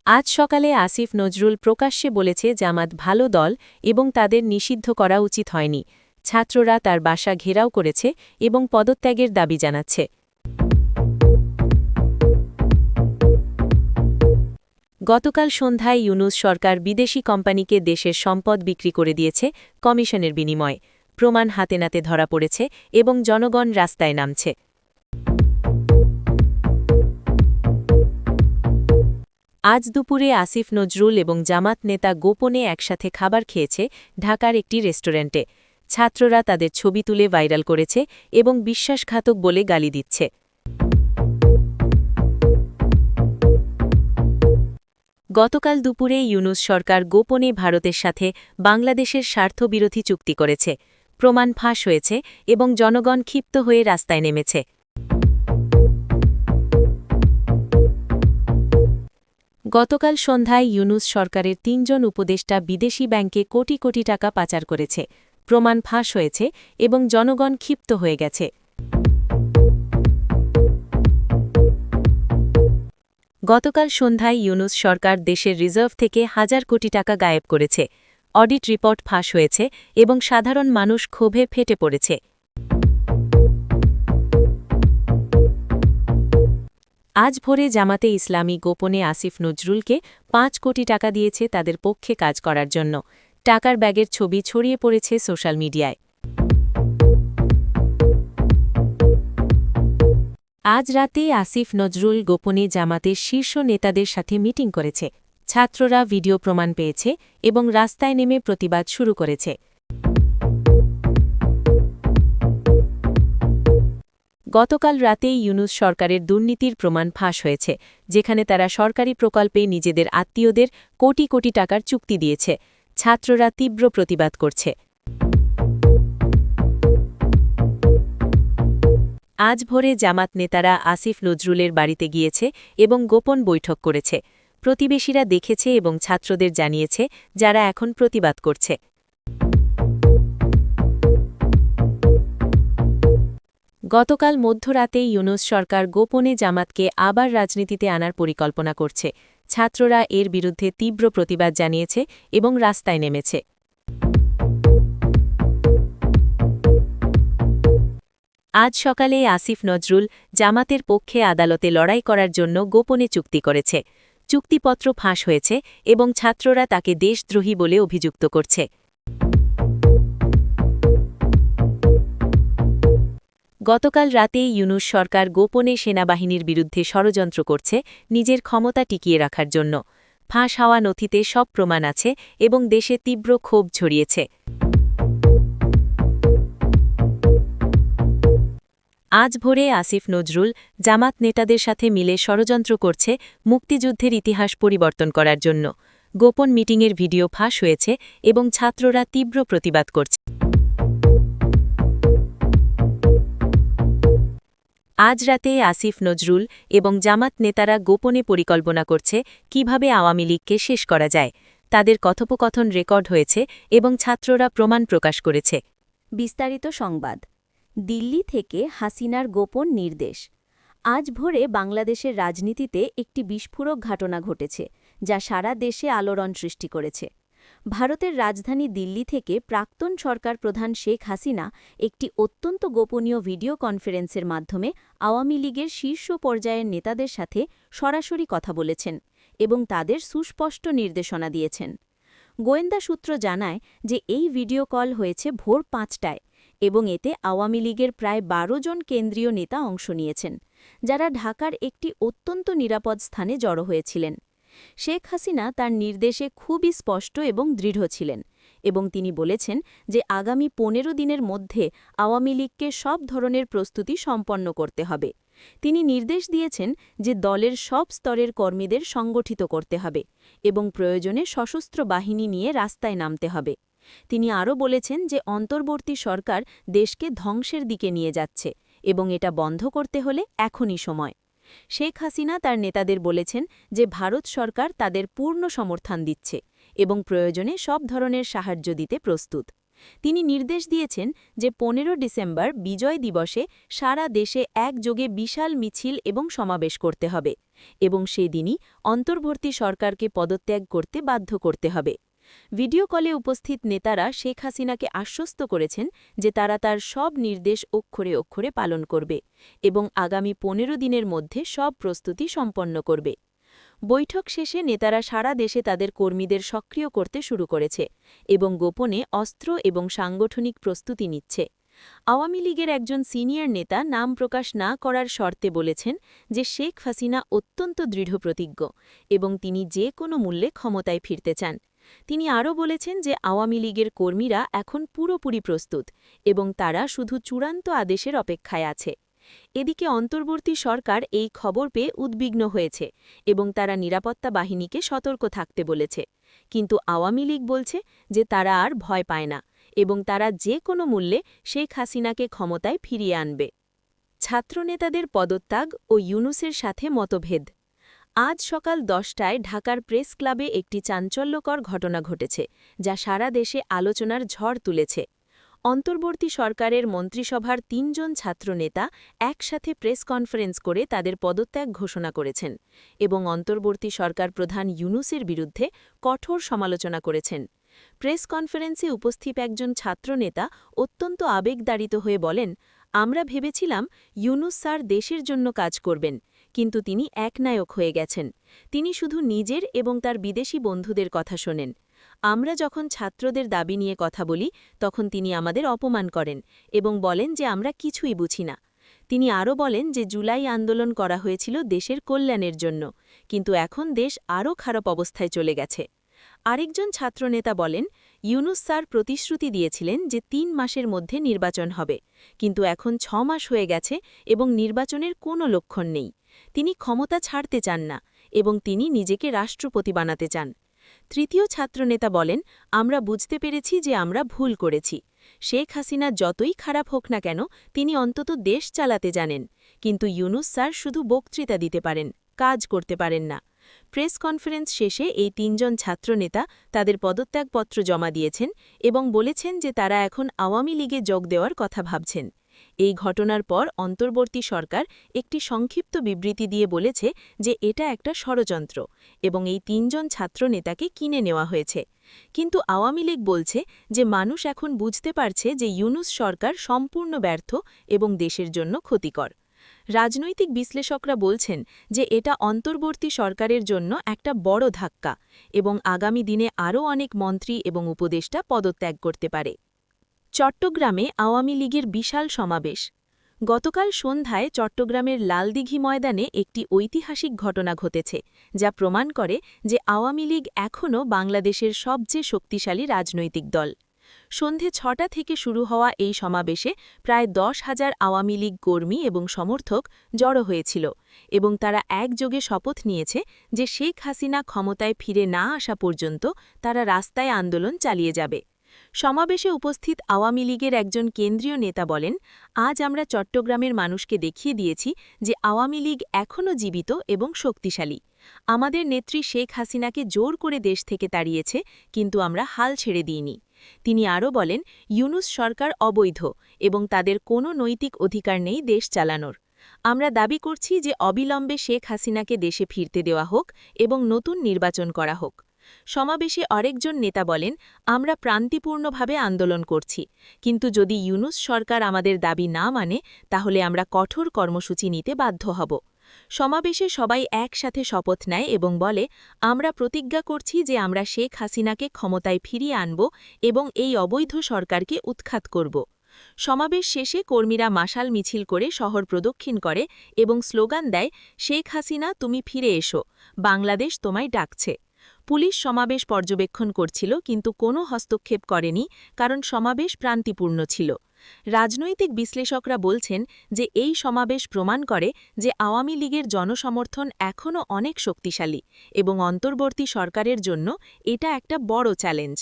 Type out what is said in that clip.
আজ সকালে আসিফ নজরুল প্রকাশ্যে বলেছে জামাত ভালো দল এবং তাদের নিষিদ্ধ করা উচিত হয়নি। ছাত্ররা তার বাসা ঘেরাও করেছে এবং পদত্যাগের দাবি জানাচ্ছে। গতকাল সন্ধ্যায় ইউনূস সরকার বিদেশি কোম্পানিকে দেশের সম্পদ বিক্রি করে দিয়েছে কমিশনের বিনিময়ে। প্রমাণ হাতে নাতে ধরা পড়েছে এবং জনগণ রাস্তায় নামছে। আজ দুপুরে আসিফ নজরুল এবং জামাত নেতা গোপনে একসাথে খাবার খেয়েছে ঢাকার একটি রেস্টুরেন্টে। ছাত্ররা তাদের ছবি তুলে ভাইরাল করেছে এবং বিশ্বাসঘাতক বলে গালি দিচ্ছে। গতকাল দুপুরে ইউনূস সরকার গোপনে ভারতের সাথে বাংলাদেশের স্বার্থবিরোধী চুক্তি করেছে। প্রমাণ ফাঁস হয়েছে এবং জনগণ ক্ষিপ্ত হয়ে রাস্তায় নেমেছে। গতকাল সন্ধ্যায় ইউনূস সরকারের ৩ জন উপদেষ্টা বিদেশি ব্যাংকে কোটি কোটি টাকা পাচার করেছে। প্রমাণ ফাঁস হয়েছে এবং জনগণ ক্ষিপ্ত হয়ে গেছে। গতকাল সন্ধ্যায় ইউনূস সরকার দেশের রিজার্ভ থেকে হাজার কোটি টাকা গায়েব করেছে। অডিট রিপোর্ট ফাঁস হয়েছে এবং সাধারণ মানুষ ক্ষোভে ফেটে পড়েছে। আজ ভোরে জামাতে ইসলামী গোপনে আসিফ নজরুলকে ৫ কোটি টাকা দিয়েছে তাদের পক্ষে কাজ করার জন্য। টাকার ব্যাগের ছবি ছড়িয়ে পড়েছে সোশ্যাল মিডিয়ায়। আজ রাতে আসিফ নজরুল গোপনে জামাতের শীর্ষ নেতাদের সাথে মিটিং করেছে। ছাত্ররা ভিডিও প্রমাণ পেয়েছে এবং রাস্তায় নেমে প্রতিবাদ শুরু করেছে। গতকাল রাতেই ইউনূস সরকারের দুর্নীতির প্রমাণ ফাঁস হয়েছে, যেখানে তারা সরকারি প্রকল্পে নিজেদের আত্মীয়দের কোটি কোটি টাকার চুক্তি দিয়েছে। ছাত্ররা তীব্র প্রতিবাদ করছে। আজ ভোরে জামাত নেতারা আসিফ নজরুলের বাড়িতে গিয়েছে এবং গোপন বৈঠক করেছে। প্রতিবেশীরা দেখেছে এবং ছাত্রদের জানিয়েছে যারা এখন প্রতিবাদ করছে। গতকাল মধ্যরাতে ইউনূস সরকার গোপনে জামাতকে আবার রাজনীতিতে আনার পরিকল্পনা করছে। ছাত্ররা এর বিরুদ্ধে তীব্র প্রতিবাদ জানিয়েছে এবং রাস্তায় নেমেছে। আজ সকালে আসিফ নজরুল জামাতের পক্ষে আদালতে লড়াই করার জন্য গোপনে চুক্তি করেছে। চুক্তিপত্র ফাঁস হয়েছে এবং ছাত্ররা তাকে দেশদ্রোহী বলে অভিযুক্ত করছে। গতকাল রাতে ইউনূস সরকার গোপনে সেনাবাহিনীর বিরুদ্ধে ষড়যন্ত্র করছে নিজের ক্ষমতা টিকিয়ে রাখার জন্য। ফাঁস হওয়া নথিতে সব প্রমাণ আছে এবং দেশে তীব্র ক্ষোভ ছড়িয়েছে। আজ ভোরে আসিফ নজরুল জামাত নেতাদের সাথে মিলে ষড়যন্ত্র করছে মুক্তিযুদ্ধের ইতিহাস পরিবর্তন করার জন্য। গোপন মিটিংয়ের ভিডিও ফাঁস হয়েছে এবং ছাত্ররা তীব্র প্রতিবাদ করছে। আজ রাতে আসিফ নজরুল এবং জামাত নেতারা গোপনে পরিকল্পনা করছে কিভাবে আওয়ামী লীগকে শেষ করা যায়। তাদের কথোপকথন রেকর্ড হয়েছে এবং ছাত্ররা প্রমাণ প্রকাশ করেছে। বিস্তারিত সংবাদ। দিল্লি থেকে হাসিনার গোপন নির্দেশ। আজ ভোরে বাংলাদেশের রাজনীতিতে একটি বিস্ফোরক ঘটনা ঘটেছে, যা সারা দেশে আলোড়ন সৃষ্টি করেছে। ভারতের রাজধানী দিল্লি থেকে প্রাক্তন সরকার প্রধান শেখ হাসিনা একটি অত্যন্ত গোপনীয় ভিডিও কনফারেন্সের মাধ্যমে আওয়ামী লীগের শীর্ষ পর্যায়ের নেতাদের সাথে সরাসরি কথা বলেছেন এবং তাদের সুস্পষ্ট নির্দেশনা দিয়েছেন। গোয়েন্দা সূত্র জানায় যে এই ভিডিও কল হয়েছে ভোর ৫টায় এবং এতে আওয়ামী লীগের প্রায় ১২ জন কেন্দ্রীয় নেতা অংশ নিয়েছেন, যারা ঢাকার একটি অত্যন্ত নিরাপদ স্থানে জড়ো হয়েছিলেন। শেখ হাসিনা তার নির্দেশে খুবই স্পষ্ট এবং দৃঢ় ছিলেন এবং তিনি বলেছেন যে আগামী ১৫ দিনের মধ্যে আওয়ামী লীগকে সব ধরনের প্রস্তুতি সম্পন্ন করতে হবে। তিনি নির্দেশ দিয়েছেন যে দলের সব স্তরের কর্মীদের সংগঠিত করতে হবে এবং প্রয়োজনে সশস্ত্র বাহিনী নিয়ে রাস্তায় নামতে হবে। তিনি আরও বলেছেন যে অন্তর্বর্তী সরকার দেশকে ধ্বংসের দিকে নিয়ে যাচ্ছে এবং এটা বন্ধ করতে হলে এখনই সময়। শেখ হাসিনা তার নেতাদের বলেছেন যে ভারত সরকার তাদের পূর্ণ সমর্থন দিচ্ছে এবং প্রয়োজনে সব ধরনের সাহায্য দিতে প্রস্তুত। তিনি নির্দেশ দিয়েছেন যে 15 ডিসেম্বর বিজয় দিবসে সারা দেশে একযোগে বিশাল মিছিল এবং সমাবেশ করতে হবে এবং সেদিনই অন্তর্বর্তী সরকারকে পদত্যাগ করতে বাধ্য করতে হবে। ভিডিও কলে উপস্থিত নেতারা শেখ হাসিনাকে আশ্বস্ত করেছেন যে তারা তার সব নির্দেশ অক্ষরে অক্ষরে পালন করবে এবং আগামী 15 দিনের মধ্যে সব প্রস্তুতি সম্পন্ন করবে। বৈঠক শেষে নেতারা সারা দেশে তাদের কর্মীদের সক্রিয় করতে শুরু করেছে এবং গোপনে অস্ত্র এবং সাংগঠনিক প্রস্তুতি নিচ্ছে। আওয়ামী লীগের একজন সিনিয়র নেতা নাম প্রকাশ না করার শর্তে বলেছেন যে শেখ হাসিনা অত্যন্ত দৃঢ়প্রতিজ্ঞ এবং তিনি যে কোনো মূল্যে ক্ষমতায় ফিরতে চান। তিনি আরও বলেছেন যে আওয়ামী লীগের কর্মীরা এখন পুরোপুরি প্রস্তুত এবং তারা শুধু চূড়ান্ত আদেশের অপেক্ষায় আছে। এদিকে অন্তর্বর্তী সরকার এই খবর পেয়ে উদ্বিগ্ন হয়েছে এবং তারা নিরাপত্তা বাহিনীকে সতর্ক থাকতে বলেছে, কিন্তু আওয়ামী লীগ বলছে যে তারা আর ভয় পায় না এবং তারা যে কোনো মূল্যে শেখ হাসিনাকে ক্ষমতায় ফিরিয়ে আনবে। ছাত্রনেতাদের পদত্যাগ ও ইউনূসের সাথে মতভেদ। আজ সকাল 10টায় ঢাকার প্রেস ক্লাবে একটি চাঞ্চল্যকর ঘটনা ঘটেছে, যা সারা দেশে আলোচনার ঝড় তুলেছে। অন্তর্বর্তী সরকারের মন্ত্রিসভার 3 জন ছাত্রনেতা একসাথে প্রেস কনফারেন্স করে তাদের পদত্যাগ ঘোষণা করেছেন এবং অন্তর্বর্তী সরকার প্রধান ইউনূসের বিরুদ্ধে কঠোর সমালোচনা করেছেন। প্রেস কনফারেন্সে উপস্থিত একজন ছাত্রনেতা অত্যন্ত আবেগতাড়িত হয়ে বলেন, আমরা ভেবেছিলাম ইউনূস স্যার দেশের জন্য কাজ করবেন, কিন্তু তিনি একনায়ক হয়ে গেছেন। তিনি শুধু নিজের এবং তার বিদেশি বন্ধুদের কথা শোনেন। আমরা যখন ছাত্রদের দাবি নিয়ে কথা বলি তখন তিনি আমাদের অপমান করেন এবং বলেন যে আমরা কিছুই বুঝি না। তিনি আরও বলেন যে জুলাই আন্দোলন করা হয়েছিল দেশের কল্যাণের জন্য, কিন্তু এখন দেশ আরও খারাপ অবস্থায় চলে গেছে। আরেকজন ছাত্রনেতা বলেন, ইউনূস স্যার প্রতিশ্রুতি দিয়েছিলেন যে 3 মাসের মধ্যে নির্বাচন হবে, কিন্তু এখন 6 মাস হয়ে গেছে এবং নির্বাচনের কোনো লক্ষণ নেই। তিনি ক্ষমতা ছাড়তে চান না এবং তিনি নিজেকে রাষ্ট্রপতি বানাতে চান। তৃতীয় ছাত্রনেতা বলেন, আমরা বুঝতে পেরেছি যে আমরা ভুল করেছি। শেখ হাসিনা যতই খারাপ হোক না কেন তিনি অন্তত দেশ চালাতে জানেন, কিন্তু ইউনূস স্যার শুধু বক্তৃতা দিতে পারেন, কাজ করতে পারেন না। প্রেস কনফারেন্স শেষে এই 3 জন ছাত্রনেতা তাদের পদত্যাগপত্র জমা দিয়েছেন এবং বলেছেন যে তারা এখন আওয়ামী লীগে যোগ দেওয়ার কথা ভাবছেন। এই ঘটনার পর অন্তর্বর্তী সরকার একটি সংক্ষিপ্ত বিবৃতি দিয়ে বলেছে যে এটা একটা ষড়যন্ত্র এবং এই 3 জন ছাত্রনেতাকে কিনে নেওয়া হয়েছে। কিন্তু আওয়ামী লীগ বলছে যে মানুষ এখন বুঝতে পারছে যে ইউনূস সরকার সম্পূর্ণ ব্যর্থ এবং দেশের জন্য ক্ষতিকর। রাজনৈতিক বিশ্লেষকরা বলছেন যে এটা অন্তর্বর্তী সরকারের জন্য একটা বড় ধাক্কা এবং আগামী দিনে আরও অনেক মন্ত্রী এবং উপদেষ্টা পদত্যাগ করতে পারে। চট্টগ্রামে আওয়ামী লীগের বিশাল সমাবেশ। গতকাল সন্ধ্যায় চট্টগ্রামের লালদিঘি ময়দানে একটি ঐতিহাসিক ঘটনা ঘটেছে, যা প্রমাণ করে যে আওয়ামী লীগ এখনও বাংলাদেশের সবচেয়ে শক্তিশালী রাজনৈতিক দল। সন্ধে 6টা থেকে শুরু হওয়া এই সমাবেশে প্রায় 10,000 আওয়ামী লীগ কর্মী এবং সমর্থক জড়ো হয়েছিল এবং তারা একযোগে শপথ নিয়েছে যে শেখ হাসিনা ক্ষমতায় ফিরে না আসা পর্যন্ত তারা রাস্তায় আন্দোলন চালিয়ে যাবে। সমাবেশে উপস্থিত আওয়ামী লীগের একজন কেন্দ্রীয় নেতা বলেন, আজ আমরা চট্টগ্রামের মানুষকে দেখিয়ে দিয়েছি যে আওয়ামী লীগ এখনও জীবিত এবং শক্তিশালী। আমাদের নেত্রী শেখ হাসিনাকে জোর করে দেশ থেকে তাড়িয়েছে, কিন্তু আমরা হাল ছেড়ে দিইনি। তিনি আরও বলেন, ইউনূস সরকার অবৈধ এবং তাদের কোনো নৈতিক অধিকার নেই দেশ চালানোর। আমরা দাবি করছি যে অবিলম্বে শেখ হাসিনাকে দেশে ফিরতে দেওয়া হোক এবং নতুন নির্বাচন করা হোক। সমাবেশে আরেকজন নেতা বলেন, আমরা প্রান্তিপূর্ণভাবে আন্দোলন করছি, কিন্তু যদি ইউনূস সরকার আমাদের দাবি না মানে তাহলে আমরা কঠোর কর্মসূচি নিতে বাধ্য হব। সমাবেশে সবাই একসাথে শপথ নেয় এবং বলে, আমরা প্রতিজ্ঞা করছি যে আমরা শেখ হাসিনাকে ক্ষমতায় ফিরিয়ে আনব এবং এই অবৈধ সরকারকে উৎখাত করব। সমাবেশ শেষে কর্মীরা মাশাল মিছিল করে শহর প্রদক্ষিণ করে এবং স্লোগান দেয়, শেখ হাসিনা তুমি ফিরে এসো, বাংলাদেশ তোমায় ডাকছে। পুলিশ সমাবেশ পর্যবেক্ষণ করছিল কিন্তু কোনো হস্তক্ষেপ করেনি, কারণ সমাবেশ প্রান্তিপূর্ণ ছিল। রাজনৈতিক বিশ্লেষকরা বলছেন যে এই সমাবেশ প্রমাণ করে যে আওয়ামী লীগের জনসমর্থন এখনও অনেক শক্তিশালী এবং অন্তর্বর্তী সরকারের জন্য এটা একটা বড় চ্যালেঞ্জ।